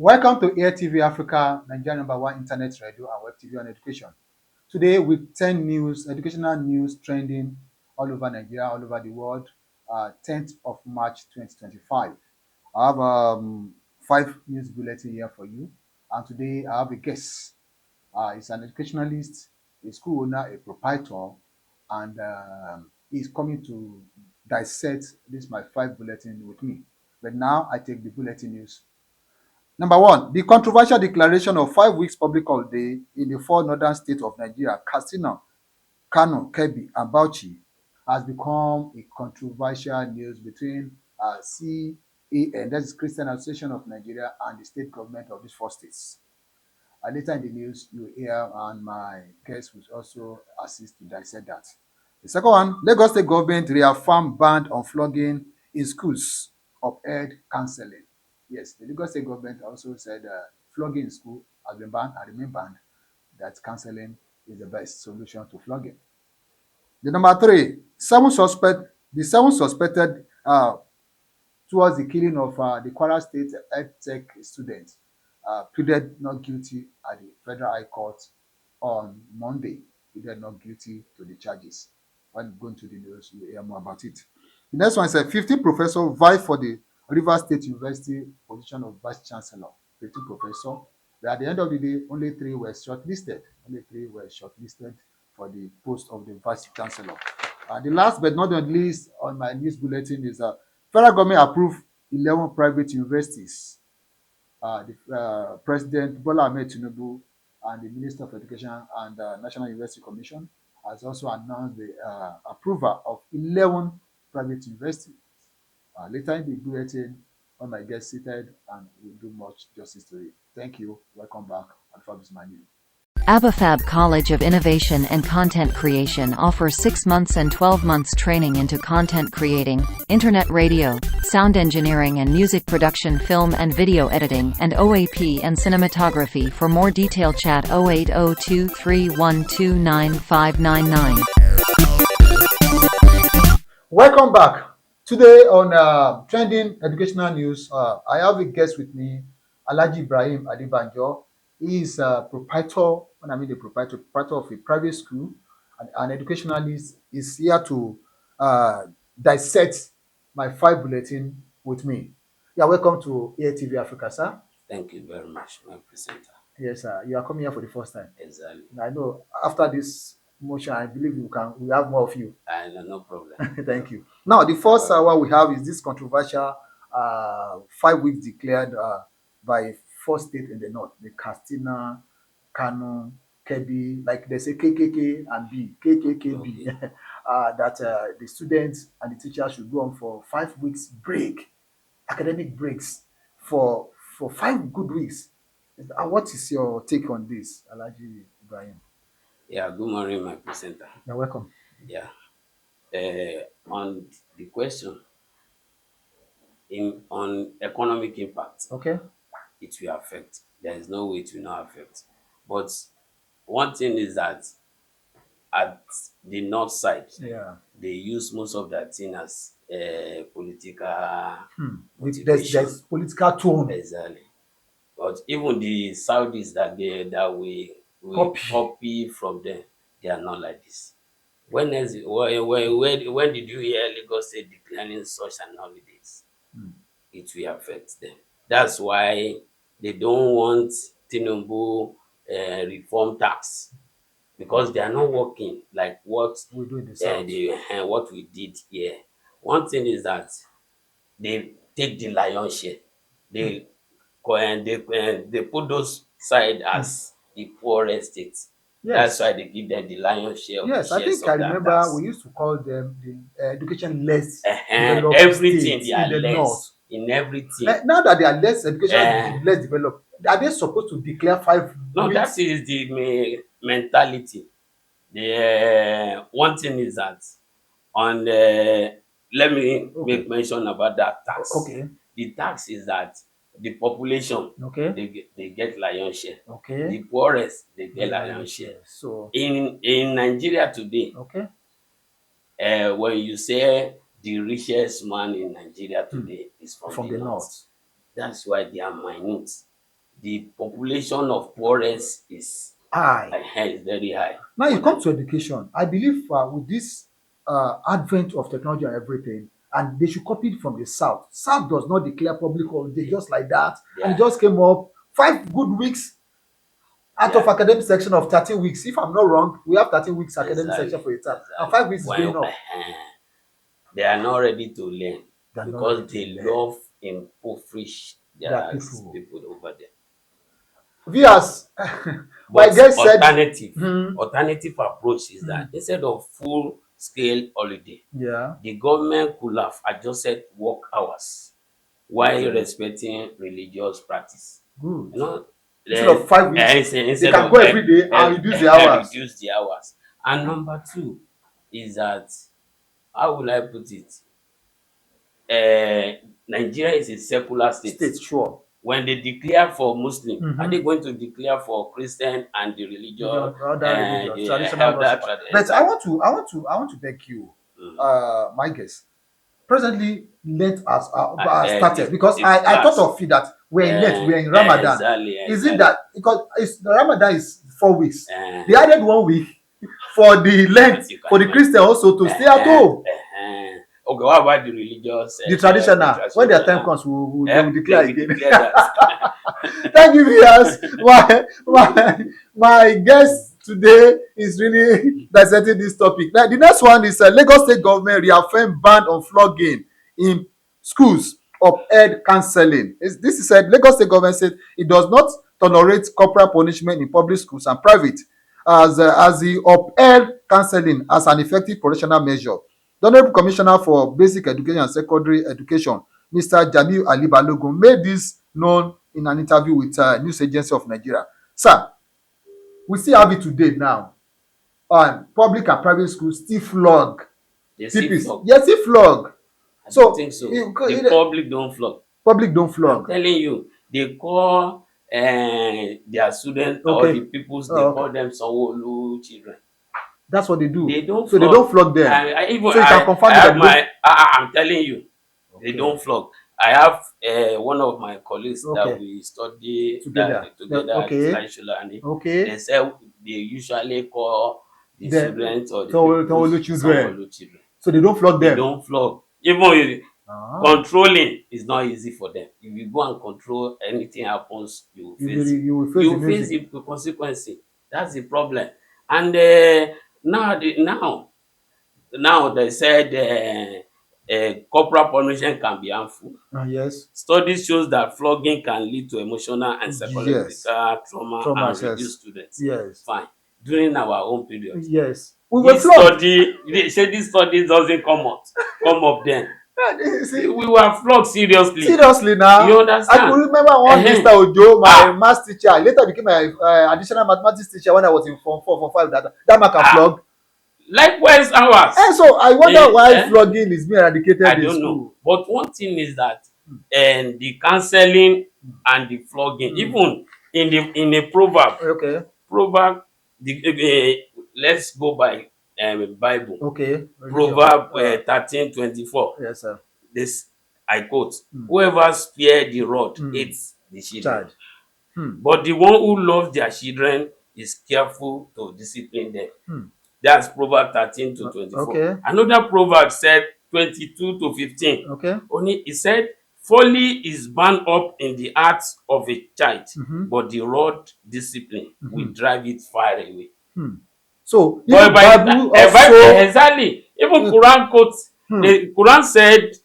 Welcome to Air TV Africa, Nigeria #1 internet radio and web TV on education. Today with 10 news, educational news trending all over Nigeria, all over the world, 10th of March 2025. I have 5 news bulletin here for you. And today I have a guest. He's an educationalist, a school owner, a proprietor, and he's coming to dissect this my 5 bulletin with me. But now I take the bulletin news. Number one, the controversial declaration of 5 weeks public holiday in the 4 northern states of Nigeria, Katsina, Kano, Kebbi, and Bauchi, has become a controversial news between CAN, that is Christian Association of Nigeria, and the state government of these 4 states. Later in the news, you will hear, and my guest will also assist to dissect that. The second one, Lagos State government reaffirmed ban on flogging in schools, upheld cancelling. Yes, the Lagos State government also said flogging in school has been banned and remain banned, that cancelling is the best solution to flogging. The number three, the 7 suspected towards the killing of the Kwara State tech student pleaded not guilty at the Federal High Court on Monday. Pleaded not guilty to the charges. When going to the news, you hear more about it. The next one said 15 professors vie for the Rivers State University position of Vice Chancellor. 15 professors. But at the end of the day, only 3 were shortlisted. Only 3 were shortlisted for the post of the Vice Chancellor. The last but not the least on my news bulletin is federal government approved 11 private universities. The President Bola Ahmed Tinubu and the Minister of Education and National University Commission has also announced the approval of 11 private universities. Later in the bulletin, when my guest seated and will do much justice to it. Thank you. Welcome back. Alpha is my name. Abafab College of Innovation and Content Creation offers 6 months and 12 months training into content creating, internet radio, sound engineering and music production, film and video editing, and OAP and cinematography. For more detail chat 080231295999. Welcome back. Today on trending educational news, I have a guest with me, Alhaji Ibrahim Adebanjo. He is a proprietor, when I mean the proprietor of a private school, and an educationalist. Is here to dissect my 5 bulletin with me. Yeah, welcome to ATV Africa, sir. Thank you very much, my presenter. Yes, sir. You are coming here for the first time. Exactly. I know after this motion, I believe we have more of you. No problem. Thank you. Now, the first hour we have is this controversial 5 weeks declared by 4 states in the north, the Katsina, Kano, Kebbi, like they say KKK and B, KKKB, Okay. that the students and the teachers should go on for 5 weeks break, academic breaks for 5 good weeks. What is your take on this, Alhaji Ibrahim? Yeah, good morning, my presenter. You're welcome. Yeah. On the question on economic impact, Okay. it will affect. There is no way it will not affect. But one thing is that at the north side, Yeah. they use most of that thing as political There's motivation. political tone. Exactly. But even the Saudis that we copy from them, they are not like this. When did you hear Lagos State declaring such an holidays? It will affect them. That's why they don't want Tinubu reform tax, because they are not working like what We do in the south. what we did here. One thing is that they take the lion's share. They they put those side as the poorest states. Yes. That's why they give them the lion's share of Yes, the I shares think I of that remember tax. we used to call them the education less developed Everything states they are in the less north. in everything. Now that they are less education Eh. less developed, are they supposed to declare 5 No, weeks? that is the mentality. The one thing is that on the let me make mention about that tax. Okay. The tax is that the population, Okay. they get lion's share. Okay. The poorest, they get lion's share. So In Nigeria today, okay. when you say the richest man in Nigeria today is from the north. That's why they are minute. the population of poorest is is very high. Now you come to education. I believe with this advent of technology and everything, and they should copy it from the South. South does not declare public holiday just like that, and it just came up 5 good weeks out of academic section of 13 weeks. If I'm not wrong, we have 13 weeks academic section for a term, and 5 weeks is going up. They are not ready to learn because they love impoverish their people over there. Viewers, but alternative approach is that instead of full scale holiday, the government could have adjusted work hours while respecting religious practice. Good. You know, instead of 5 weeks, they can go every day and reduce the hours. And number 2 is that, how will I put it? Nigeria is a secular state. Sure. When they declare for Muslim, are they going to declare for Christian and the religion, traditional? But I want to beg you, my guess. Presently, Lent has started because I thought of it that we're in Lent, we're in Ramadan. Exactly. Is it that because the Ramadan is 4 weeks? They added 1 week for the Lent for the Christian also to stay at home. Okay, what about the religious? The traditional. When their time comes, we will declare again. Thank you, viewers. My guest today is really dissecting this topic. Now, the next one is Lagos State Government reaffirm ban on flogging in schools. Upheld counseling. This is said. Lagos State Government said it does not tolerate corporal punishment in public schools and private, as the upheld counseling as an effective correctional measure. The Honourable Commissioner for Basic Education and Secondary Education, Mr. Jamiu Ali Balogun, made this known in an interview with News Agency of Nigeria. Sir, we still have it today now. Public and private schools still flog. Yes, still flog. I don't think so. The public don't flog. Public don't flog. I'm telling you, they call their students or the peoples, they call them Sanwo-Olu children. That's what they do. They don't flog. They don't flog them. So you can confirm that I'm telling you, they don't flog. I have one of my colleagues that we study together at Islam. They say they usually call the students or the Sanwo-Olu children. So they don't flog them. They don't flog. Even controlling is not easy for them. If you go and control, anything happens, you will face the consequence. That's the problem. And now they said corporal punishment can be harmful. Yes. Studies shows that flogging can lead to emotional and psychological trauma and reduce students. Yes. Fine. During our own period. Yes. We were flogged. They say this study doesn't come up then. We were flogged seriously. Seriously now. You understand? I could remember one Mr. Ojo, my math teacher. Later became my additional mathematics teacher when I was in Form 4, Form 5. That man can flog. Likewise ours. And so I wonder why flogging is being eradicated I don't know. But one thing is that the counseling and the flogging, even in a proverb. Okay. Proverb, let's go by Bible. Okay. Proverb 13:24. Yes, sir. This I quote: whoever spares the rod hates the children. But the one who loves their children is careful to discipline them. That's Proverb 13:24. Okay. Another proverb said 22:15. Okay. Only it said, folly is bound up in the heart of a child, but the rod discipline will drive it far away. So even Bible also exactly. Even Quran quotes. The Quran said,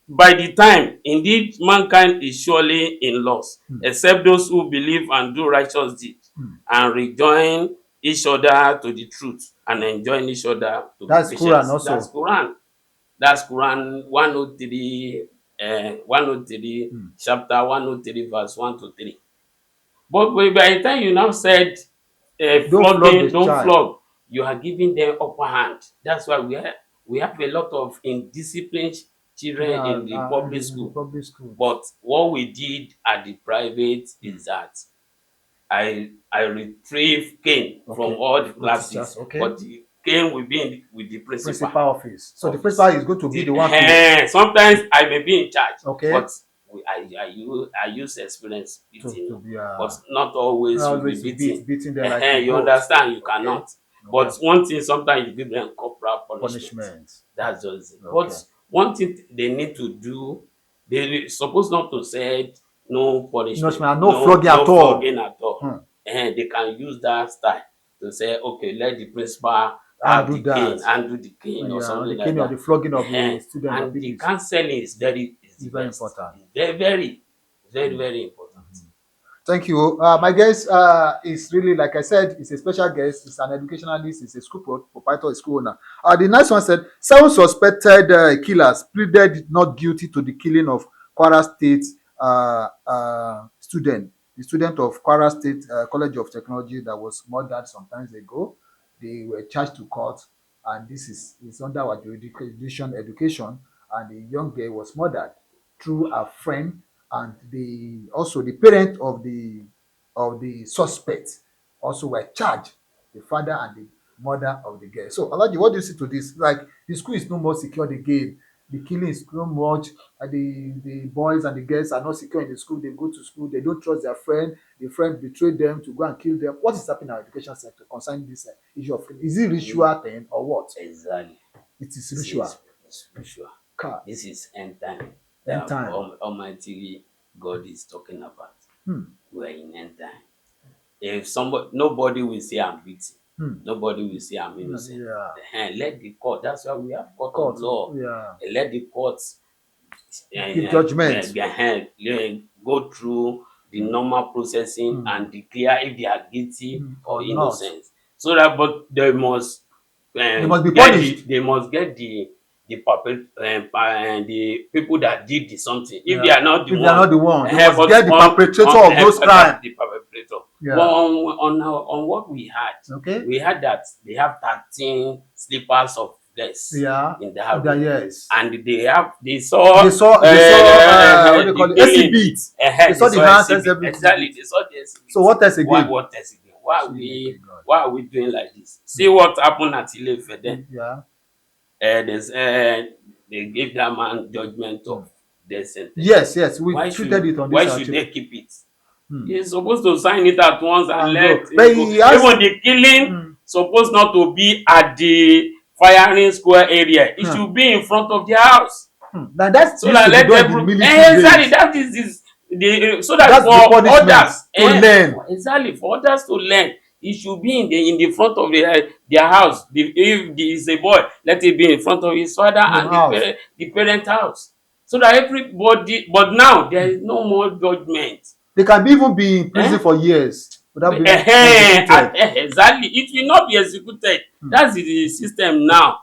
by the time indeed mankind is surely in loss, except those who believe and do righteous deeds and rejoin each other to the truth and enjoin each other to that's patience. Quran also. That's Quran 103 chapter 103 verse 1 to 3. But by the time you now said flogging, don't flog, you are giving them upper hand. That's why we have a lot of indisciplined children in the public school. But what we did at the private is that I retrieve cane from all the classes, but the cane will be with the principal office. So the principal is going to be the one. Sometimes I may be in charge, but I use experience beating, be but not always you be beating. beating them like a You goat. understand? You Okay. cannot. Okay. But one thing, sometimes you give them corporal punishment. Punishment. That's just it. Okay. But one thing they need to do, they supposed not to say no punishment, No flogging at all. flogging at all. And they can use that style to say, okay, let the principal And have the cane, and do the cane or something the like cane that. or the flogging of the student. And the counseling is very important. Very, very important. Thank you. My guest is really, like I said, it's a special guest. It's an educationalist. It's a school proprietor, a school owner. The next one said, 7 suspected killers pleaded not guilty to the killing of Kwara State student. The student of Kwara State College of Technology that was murdered some times ago. They were charged to court, and this is under our jurisdiction education. And the young girl was murdered through a friend, and the parent of the suspect also were charged, the father and the mother of the girl. So Alhaji, what do you see to this? Like, the school is no more secured again. The killing is no much. The boys and the girls are not secure in the school. They go to school, they don't trust their friend. The friend betrayed them to go and kill them. What is happening in our education sector concerning this issue of killing? Is it ritual thing or what? Exactly. It is ritual. It's ritual. God. This is end time. End time. Almighty God is talking about. We're in end time. If nobody will say I'm guilty. Nobody will say I'm innocent. Let the court. That's why we have court of law. Let the courts give judgment. Go through the normal processing and declare if they are guilty or innocent. So that, but they must be punished. They must get the people that did the something. If they are not the one, they must get the perpetrator of those crimes. The perpetrator. On what we had, we had that they have 13 slippers of glass in the house. And they saw what they call it, SC beats. They saw the hands, exactly. They saw the SC beats. So what else again? What else again? Why are we doing like this? See what happened at Ilefe then. They gave that man judgment of death sentence. Yes, we treated it on this. Why should they keep it? He's supposed to sign it at once and let it go. Even the killing supposed not to be at the firing square area. It should be in front of their house. Now that's so that let everyone exactly that is so that for others to learn. Exactly, for others to learn. It should be in the front of their house. If there is a boy, let it be in front of his father and the parent house. So that everybody, but now there is no more judgment. They can even be in prison for years without being executed. Exactly. It will not be executed. That's the system now.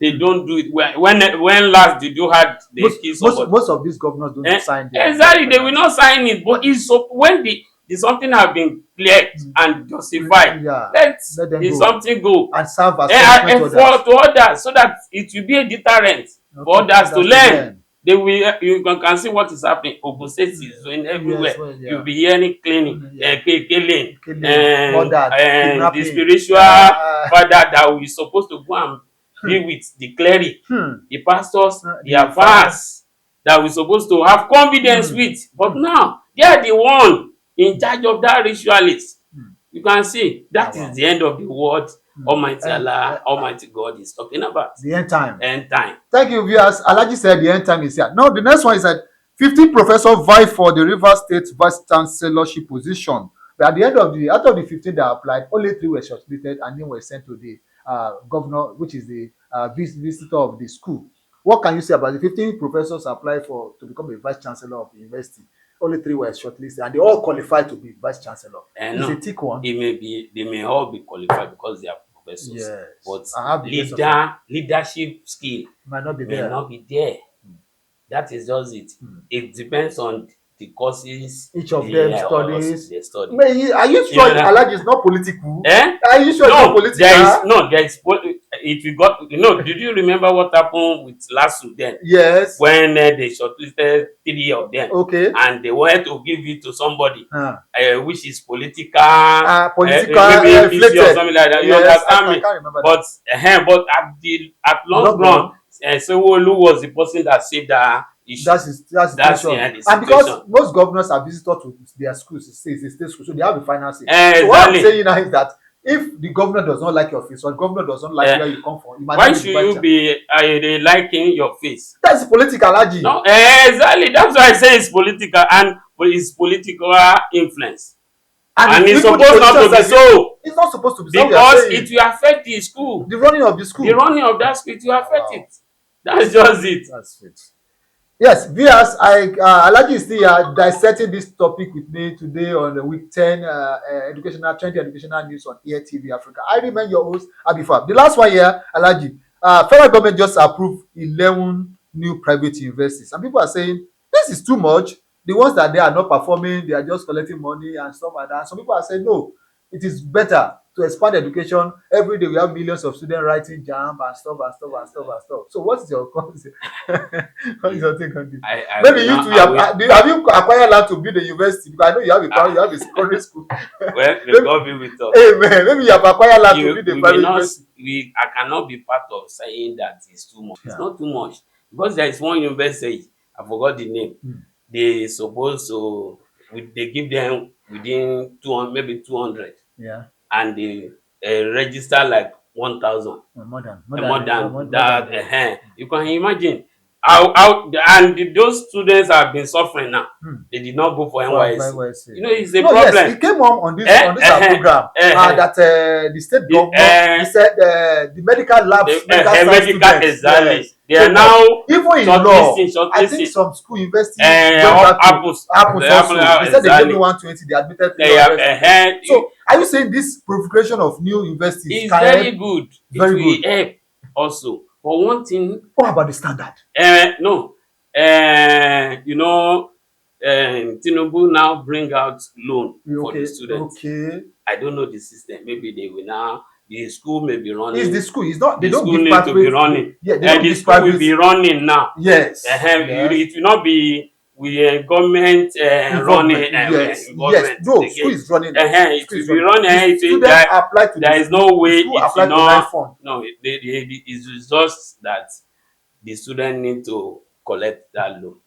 They don't do it. When last did you had they kill somebody? Most of these governors don't sign it. Exactly. They will not sign it. But it's so when the something have been cleared and justified, let something go and serve as to others, so that it will be a deterrent for others to learn. They will. You can see what is happening. Ogun State is doing everywhere. You'll be hearing killing, killing, the spiritual father that we supposed to go and be with the cleric, the pastors, the advance that we supposed to have confidence with. But now they are the one in charge of that ritualist. You can see that is the end of the world. Almighty Allah, Almighty God is talking about the end time. End time. Thank you, viewers. Alhaji said the end time is here. Now, the next one is that 15 professors vie for the Rivers State Vice Chancellorship position. But at the end of out of the 15 that applied, only 3 were shortlisted and then were sent to the governor, which is the visitor of the school. What can you say about the 15 professors applied to become a vice chancellor of the university? Only 3 were shortlisted, and they all qualified to be vice chancellor. It's a thick one. They may all be qualified because they are professors. Yes. But leadership skill may not be there. That is just it. It depends on the courses each of them studies. They study. Are you sure Alhaji is not political? Are you sure it's not political? There is did you remember what happened with Lasso then? Yes. When they shortlisted 3 of them. Okay. And they wanted to give it to somebody which is political maybe or something like that. You understand me? But at long run, Sewolu was the person that saved issue. That's the situation. And because most governors are visitors to their schools, it's a state school, so they have a final say. So what I'm saying now is that if the governor does not like your face or the governor does not like where you come from, you might why should you be liking your face? That's political, Alaji. No, exactly. That's why I say it's political, and it's political influence. And it's supposed not to be so. It's not supposed to be so. Because it will affect the school. The running of the school. The running of that school, it will affect it. That's just it. That's it. Yes, viewers, Alaji is still here dissecting this topic with me today on the week 10 trending educational news on Air TV Africa. I remain your host, Abifab. The last one here, Alaji, federal government just approved 11 new private universities. And people are saying, this is too much. The ones that they are not performing, they are just collecting money and stuff like that. Some people are saying, no, it is better to expand education. Every day we have millions of students writing JAMB and stuff. So what is your concept? What is your take on this? Maybe you too have you acquired land to build a university? Because I know you have a secondary school. Well, may God be with us. Amen. Maybe you have acquired land to build a private university. I cannot be part of saying that it's too much. It's not too much. Because there is one university, I forgot the name. They supposed to, they give them within 200, maybe 200. Yeah. And they register like 1,000. More than that. You can imagine how and those students have been suffering now. They did not go for NYSC. You know, it's a problem. Yes, it came on this program that the state government he said the medical labs, medical exactly. Yes. They are now even in law. I think some school universities happens also. They said they gave me 120. They admitted. So are you saying this proliferation of new universities is very good? Very good. It will help also. For one thing, what about the standard? No, you know, Tinubu now bring out loan for the students. Okay. I don't know the system. Maybe they will now. The school may be running. It's the school. It's not. They the don't school give need to be running. Yeah, the school will be running now. Yes. It will not be with government running. Yes. No, school is running. It will be running. Students apply to. There is no way it will not. No, it's just that the student need to collect that loan,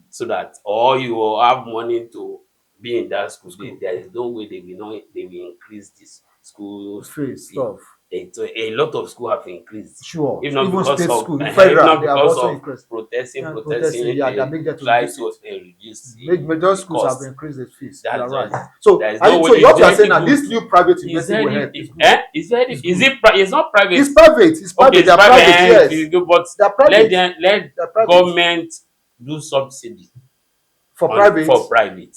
so that or you will have money to be in that school. There is no way they will increase this school free stuff. A lot of schools have increased. Sure. If not even because state of school, federal, they have also increased. protesting, they make them try to reduce. Major schools have increased the fees. That's right. right. So what you are saying now, this new private university will help. It's not private. It's private. It's private. They are private. Yes. But let government do subsidy for private. For private.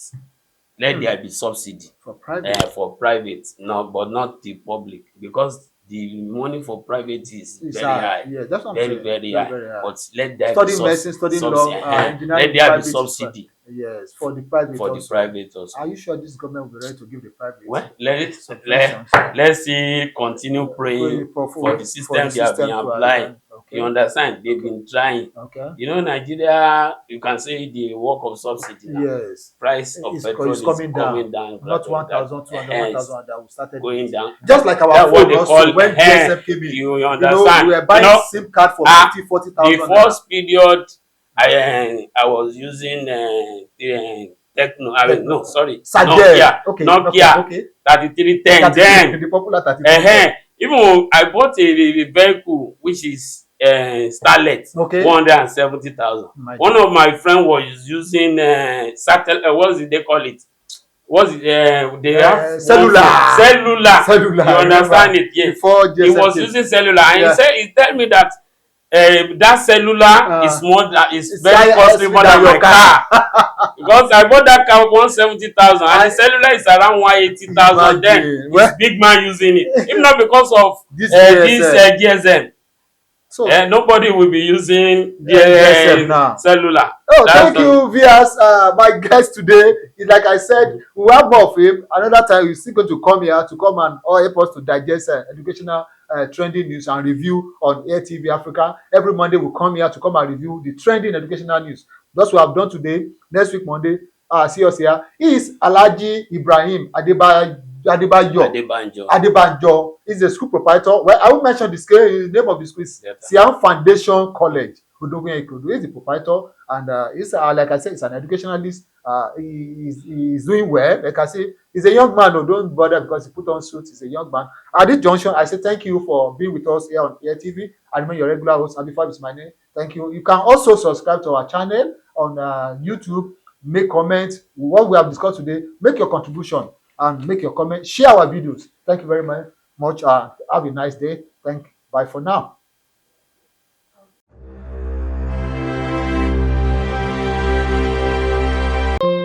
Let there be subsidy for private. For private, no, but not the public, because the money for private is very high. Yeah, that's what I'm saying. Very high. But let there be medicine, studying law, let there be subsidy. Yes, for the private. The private also. Are you sure this government will be ready to give the private? Well, let's see. Continue praying for the system they have been applying. Okay. You understand? They've been trying. Okay. You know, Nigeria, you can say the work of subsidy now. Yes. Price of petrol is coming down. Not 1,200, 1,000 that we started going down. Just like our phone also when GSM came in. You understand? We were buying SIM card for 40,000. The first period, I was using Techno. Nokia. Okay. Nokia. 3310. Then the popular 3310. Even I bought a vehicle which is Starlet, 170,000. One of my friends was using satellite. What did they call it? They have cellular. You understand it? Yes. He was using cellular, and he tell me that that cellular is very costly more than my car. Because I bought that car 170,000 and the cellular is around 180,000. Then it's big man using it. If not because of this GSM. So nobody will be using GSM now. Cellular. Oh, thank you, viewers. My guest today, like I said, we have more of him. Another time, we're still going to come here to come and help us to digest educational trending news and review on Air TV Africa. Every Monday, we'll come here to come and review the trending educational news. That's what I've done today. Next week, Monday, see us here. He is Alhaji Ibrahim Adebanjo. He's a school proprietor. Well, I will mention the name of the school is Siam Foundation College Odogun Ikodo. He's the proprietor, and he's like I said, he's an educationalist. He's doing well. Like I say, he's a young man. Don't bother because he put on suits. He's a young man. At this junction, I say thank you for being with us here on Air TV. I remain your regular host, Abifab is my name. Thank you. You can also subscribe to our channel on YouTube. Make comments. What we have discussed today. Make your contribution and make your comment. Share our videos. Thank you very much. Have a nice day. Bye for now.